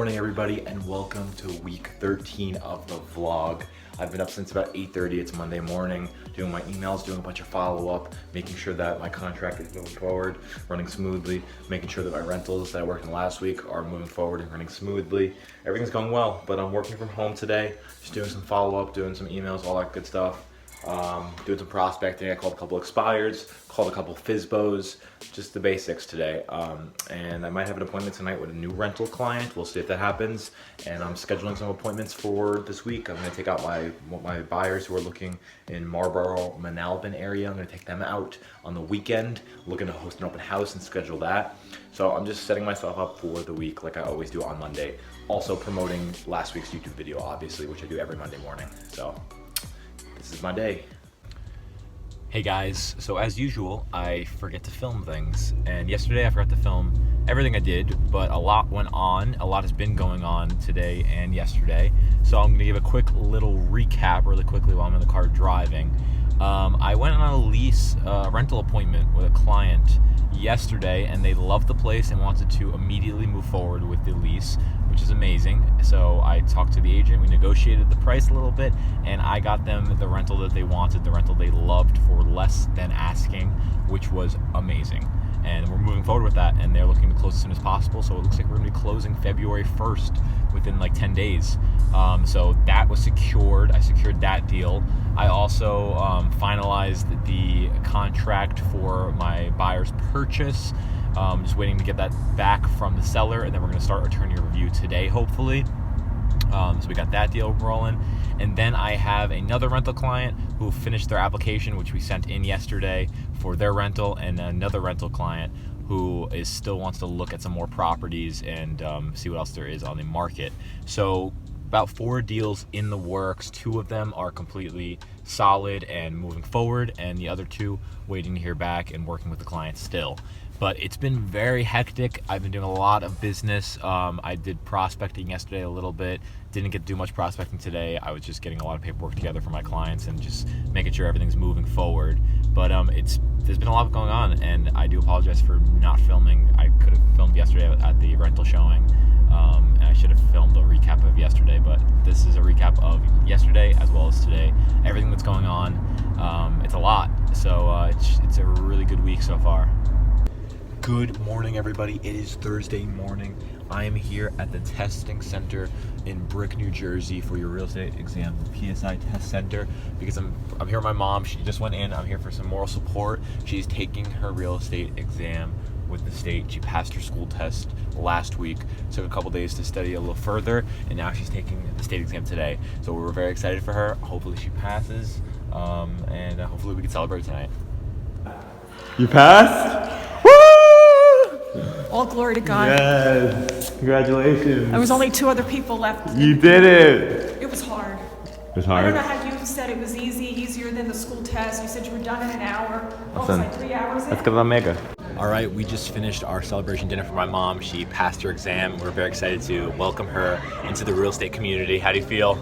morning, everybody, and welcome to week 13 of the vlog. I've been up since about 8:30. It's Monday morning, doing my emails, doing a bunch of follow-up, making sure that my contract is moving forward, running smoothly, making sure that my rentals that I worked on last week are moving forward and running smoothly. Everything's going well, but I'm working from home today, just doing some follow-up, doing some emails, all that good stuff. Doing some prospecting. I called a couple expireds, called a couple FSBOs, just the basics today. And I might have an appointment tonight with a new rental client. We'll see if that happens. And I'm scheduling some appointments for this week. I'm gonna take out my buyers who are looking in Marlboro, Manalapan area. I'm gonna take them out on the weekend, looking to host an open house and schedule that. So I'm just setting myself up for the week like I always do on Monday. Also promoting last week's YouTube video, obviously, which I do every Monday morning. So this is my day. Hey guys, so as usual, I forget to film things, and yesterday I forgot to film everything I did, but a lot went on. A lot has been going on today and yesterday, so I'm gonna give a quick little recap really quickly while I'm in the car driving. I went on a lease rental appointment with a client yesterday, and they loved the place and wanted to immediately move forward with the lease, which is amazing. So I talked to the agent, we negotiated the price a little bit, and I got them the rental that they wanted, the rental they loved, for less than asking, which was amazing. And we're moving forward with that, and they're looking to close as soon as possible. So it looks like we're gonna be closing February 1st within like 10 days. So that was secured. I secured that deal. I also finalized the contract for my buyer's purchase. Just waiting to get that back from the seller, and then we're gonna start attorney review today, hopefully. So we got that deal rolling. And then I have another rental client who finished their application, which we sent in yesterday for their rental, and another rental client who still wants to look at some more properties and see what else there is on the market. So about 4 deals in the works. 2 of them are completely solid and moving forward, and the other 2 waiting to hear back and working with the client still. But it's been very hectic. I've been doing a lot of business. I did prospecting yesterday a little bit. Didn't get to do much prospecting today. I was just getting a lot of paperwork together for my clients and just making sure everything's moving forward. But there's been a lot going on, and I do apologize for not filming. I could have filmed yesterday at the rental showing, and I should have filmed a recap of yesterday, but this is a recap of yesterday as well as today. Everything that's going on, it's a lot. So it's a really good week so far. Good morning, everybody. It is Thursday morning. I am here at the testing center in Brick, New Jersey for your real estate exam, the PSI Test Center, because I'm here with my mom. She just went in. I'm here for some moral support. She's taking her real estate exam with the state. She passed her school test last week, took a couple days to study a little further, and now she's taking the state exam today. So we're very excited for her. Hopefully she passes, and hopefully we can celebrate tonight. You passed? All glory to God. Yes. Congratulations. There was only 2 other people left. You did it. It was hard. It was I hard. don't know how you said it was easier than the school test. You said you were done in an hour. Oh, it was like 3 hours in. Let's go to Omega. All right, we just finished our celebration dinner for my mom. She passed her exam. We're very excited to welcome her into the real estate community. How do you feel?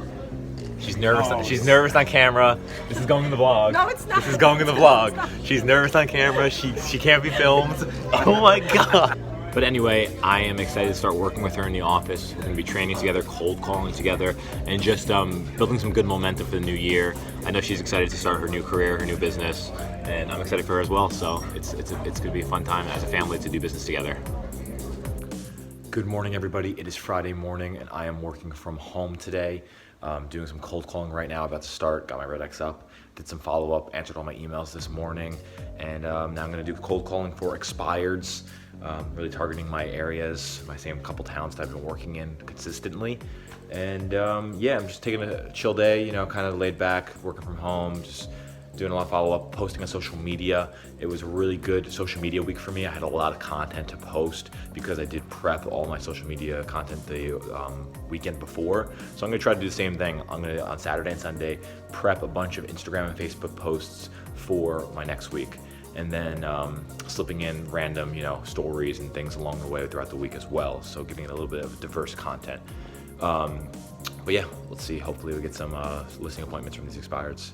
She's nervous. She's nervous on camera. This is going in the vlog. No, it's not. This is going in the vlog. She's nervous on camera. She can't be filmed. Oh my God. But anyway, I am excited to start working with her in the office. We're going to be training together, cold calling together, and just building some good momentum for the new year. I know she's excited to start her new career, her new business, and I'm excited for her as well. So it's going to be a fun time as a family to do business together. Good morning, everybody. It is Friday morning, and I am working from home today. Doing some cold calling right now, about to start. Got my Red X up, did some follow-up, answered all my emails this morning, and now I'm going to do cold calling for expireds, really targeting my areas, my same couple towns that I've been working in consistently. And yeah, I'm just taking a chill day, you know, kind of laid back, working from home, just doing a lot of follow-up, posting on social media. It was a really good social media week for me. I had a lot of content to post because I did prep all my social media content the weekend before. So I'm gonna try to do the same thing. I'm gonna, on Saturday and Sunday, prep a bunch of Instagram and Facebook posts for my next week. And then slipping in random, you know, stories and things along the way throughout the week as well. So giving it a little bit of diverse content. But yeah, let's see. Hopefully we get some listing appointments from these expireds.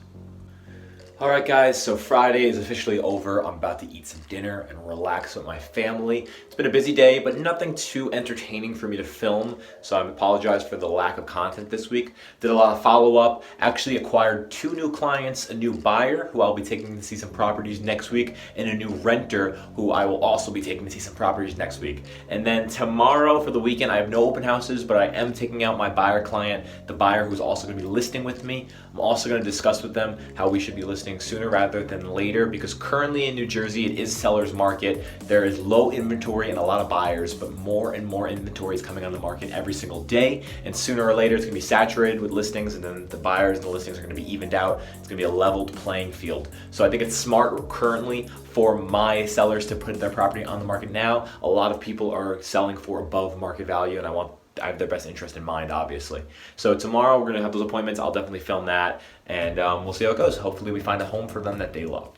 All right, guys, so Friday is officially over. I'm about to eat some dinner and relax with my family. It's been a busy day, but nothing too entertaining for me to film, so I apologize for the lack of content this week. Did a lot of follow-up, actually acquired 2 new clients, a new buyer who I'll be taking to see some properties next week, and a new renter who I will also be taking to see some properties next week. And then tomorrow for the weekend, I have no open houses, but I am taking out my buyer client, the buyer who's also gonna be listing with me. I'm also gonna discuss with them how we should be listing sooner rather than later, because currently in New Jersey it is seller's market. There is low inventory and a lot of buyers, but more and more inventory is coming on the market every single day, and sooner or later it's gonna be saturated with listings, and then the buyers and the listings are gonna be evened out. It's gonna be a leveled playing field. So I think it's smart currently for my sellers to put their property on the market now. A lot of people are selling for above market value, and I have their best interest in mind, obviously. So tomorrow we're gonna have those appointments. I'll definitely film that, and we'll see how it goes. Hopefully we find a home for them that they love.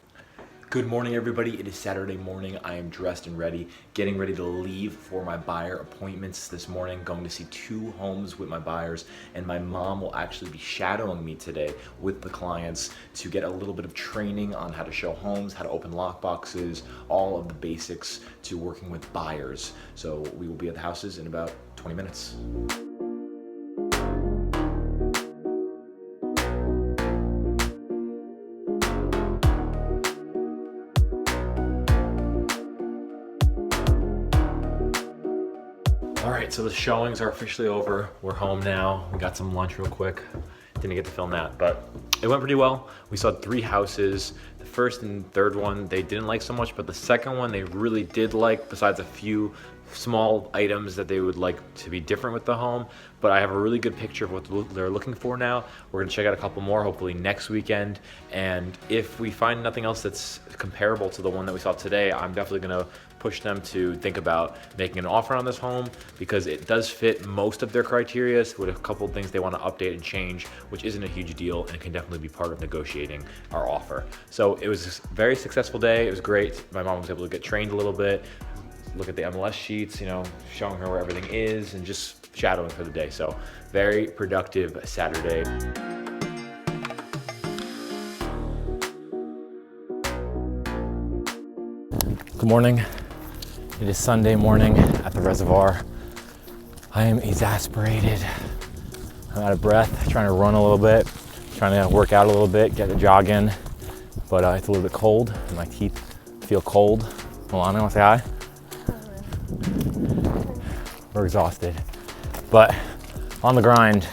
Good morning, everybody. It is Saturday morning. I am dressed and ready, getting ready to leave for my buyer appointments this morning, going to see 2 homes with my buyers, and my mom will actually be shadowing me today with the clients to get a little bit of training on how to show homes, how to open lock boxes, all of the basics to working with buyers. So we will be at the houses in about 20 minutes. All right, so the showings are officially over. We're home now. We got some lunch real quick. Didn't get to film that, but it went pretty well. We saw 3 houses. The first and third one they didn't like so much, but the second one they really did like, besides a few small items that they would like to be different with the home. But I have a really good picture of what they're looking for now. We're gonna check out a couple more, hopefully next weekend. And if we find nothing else that's comparable to the one that we saw today, I'm definitely gonna push them to think about making an offer on this home, because it does fit most of their criteria with a couple of things they want to update and change, which isn't a huge deal and can definitely be part of negotiating our offer. So it was a very successful day. It was great. My mom was able to get trained a little bit, look at the MLS sheets, you know, showing her where everything is, and just shadowing for the day. So very productive Saturday. Good morning. It is Sunday morning at the reservoir. I am exasperated. I'm out of breath, trying to run a little bit, trying to work out a little bit, get a jog in, but it's a little bit cold and my teeth feel cold. Milana, wanna say hi? We're exhausted, but on the grind.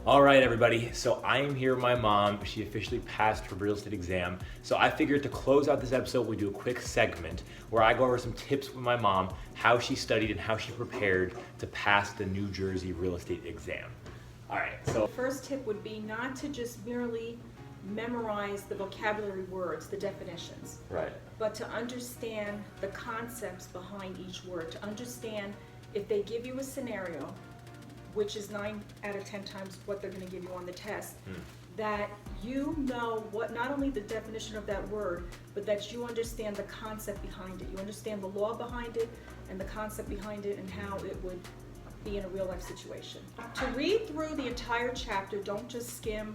All right, everybody, so I am here with my mom. She officially passed her real estate exam. So I figured to close out this episode, we do a quick segment where I go over some tips with my mom, how she studied and how she prepared to pass the New Jersey real estate exam. All right, so First tip would be not to just merely memorize the vocabulary words, the definitions, right, but to understand the concepts behind each word, to understand if they give you a scenario, which is 9 out of 10 times what they're gonna give you on the test, that you know what, not only the definition of that word, but that you understand the concept behind it. You understand the law behind it and the concept behind it and how it would be in a real life situation. To read through the entire chapter, don't just skim,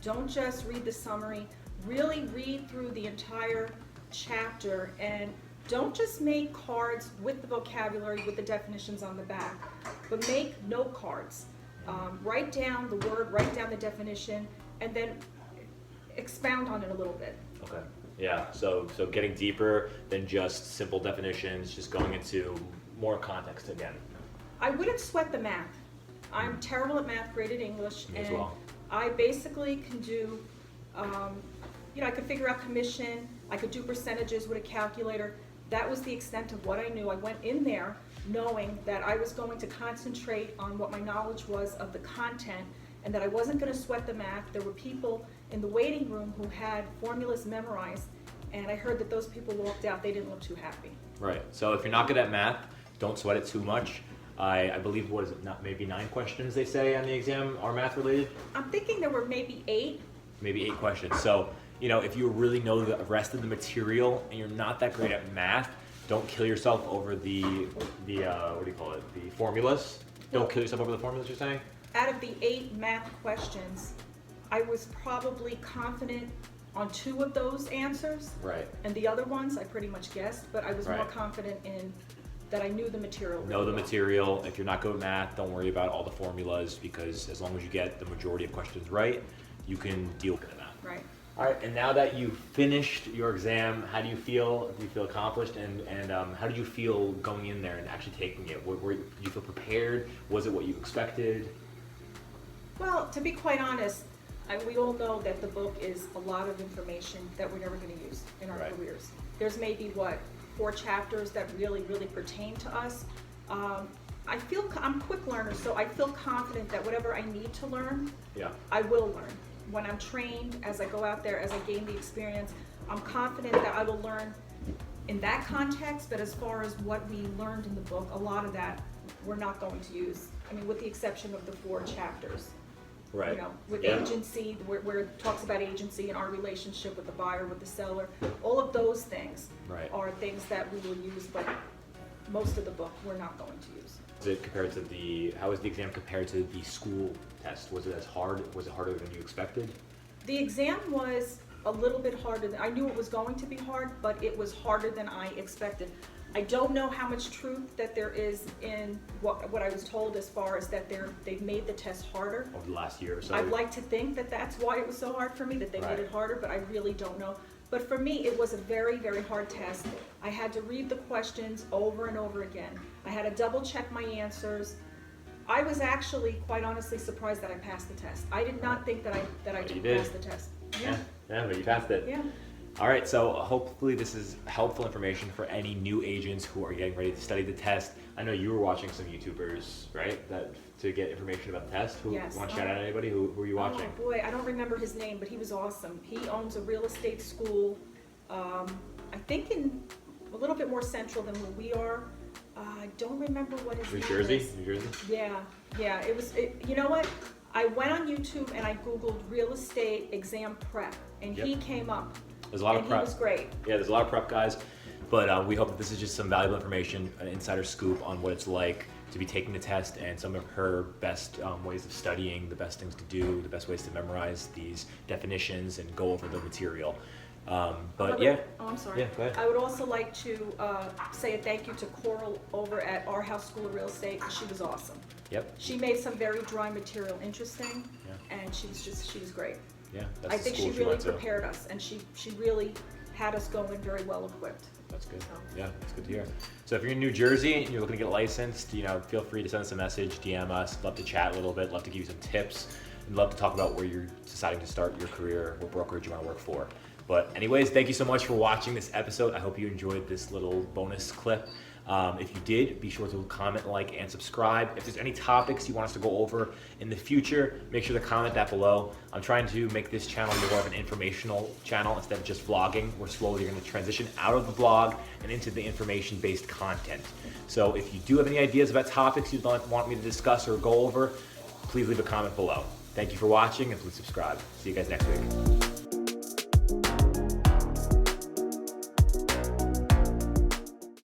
don't just read the summary, really read through the entire chapter, and don't just make cards with the vocabulary, with the definitions on the back, but make note cards. Write down the word, write down the definition, and then expound on it a little bit. okay, yeah. So getting deeper than just simple definitions, just going into more context again. I wouldn't sweat the math. I'm terrible at math, great at English, Me as and well. I basically can do, I could figure out commission, I could do percentages with a calculator. That was the extent of what I knew. I went in there knowing that I was going to concentrate on what my knowledge was of the content, and that I wasn't gonna sweat the math. There were people in the waiting room who had formulas memorized, and I heard that those people walked out, they didn't look too happy. Right, so if you're not good at math, don't sweat it too much. I believe, what is it, not maybe 9 questions they say on the exam are math related? I'm thinking there were maybe 8. Maybe 8 questions. So, if you really know the rest of the material and you're not that great at math, don't kill yourself over the what do you call it? The formulas. Don't kill yourself over the formulas, you're saying? Out of the 8 math questions, I was probably confident on 2 of those answers. Right. And the other ones, I pretty much guessed, but I was more Right. confident in that I knew the material. Know really the well. material. If you're not good at math, don't worry about all the formulas, because as long as you get the majority of questions right, you can deal with that. Right. All right, and now that you've finished your exam, how do you feel? Do you feel accomplished? And how do you feel going in there and actually taking it? Do you feel prepared? Was it what you expected? Well, to be quite honest, we all know that the book is a lot of information that we're never going to use in our Right. careers. There's maybe, 4 chapters that really pertain to us. I'm a quick learner, so I feel confident that whatever I need to learn, Yeah. I will learn. When I'm trained, as I go out there, as I gain the experience, I'm confident that I will learn in that context, but as far as what we learned in the book, a lot of that we're not going to use. I mean, with the exception of the 4 chapters. Right. You know, with Yeah. agency, where it talks about agency and our relationship with the buyer, with the seller, all of those things Right. are things that we will use, but most of the book we're not going to use. Is it compared to how was the exam compared to the school test? Was it as hard? Was it harder than you expected? The exam was a little bit harder I knew it was going to be hard, but it was harder than I expected. I don't know how much truth that there is in what I was told, as far as that they've made the test harder. Over the last year or so? I'd like to think that that's why it was so hard for me, that they Right. made it harder, but I really don't know. But for me, it was a very, very hard test. I had to read the questions over and over again. I had to double check my answers. I was actually, quite honestly, surprised that I passed the test. I did not think that I But you did did. pass the test. Yeah, but you passed it. Yeah. All right, so hopefully this is helpful information for any new agents who are getting ready to study the test. I know you were watching some YouTubers, right, to get information about the test. Yes. Want to shout out anybody? Who were you watching? Oh boy, I don't remember his name, but he was awesome. He owns a real estate school, I think in a little bit more central than where we are. I don't remember what his New name Jersey? is. New Jersey? Yeah, you know what? I went on YouTube and I Googled real estate exam prep, and he Yep. came up. There's a lot of And prep. he was great. Yeah, there's a lot of prep, guys. But we hope that this is just some valuable information, an insider scoop on what it's like to be taking the test and some of her best ways of studying, the best things to do, the best ways to memorize these definitions and go over the material. But yeah. Oh, I'm sorry. Yeah, go ahead. I would also like to say a thank you to Coral over at Our House School of Real Estate. She was awesome. Yep. She made some very dry material interesting, Yeah. and she was great. Yeah. That's I the think she school really went to. prepared us, and she really had us going very well equipped. That's good. So. Yeah, that's good to hear. So if you're in New Jersey and you're looking to get licensed, feel free to send us a message, DM us. Love to chat a little bit. Love to give you some tips. And love to talk about where you're deciding to start your career, what brokerage you want to work for. But anyways, thank you so much for watching this episode. I hope you enjoyed this little bonus clip. If you did, be sure to comment, like, and subscribe. If there's any topics you want us to go over in the future, make sure to comment that below. I'm trying to make this channel more of an informational channel instead of just vlogging. We're slowly going to transition out of the vlog and into the information-based content. So if you do have any ideas about topics you'd want me to discuss or go over, please leave a comment below. Thank you for watching, and please subscribe. See you guys next week.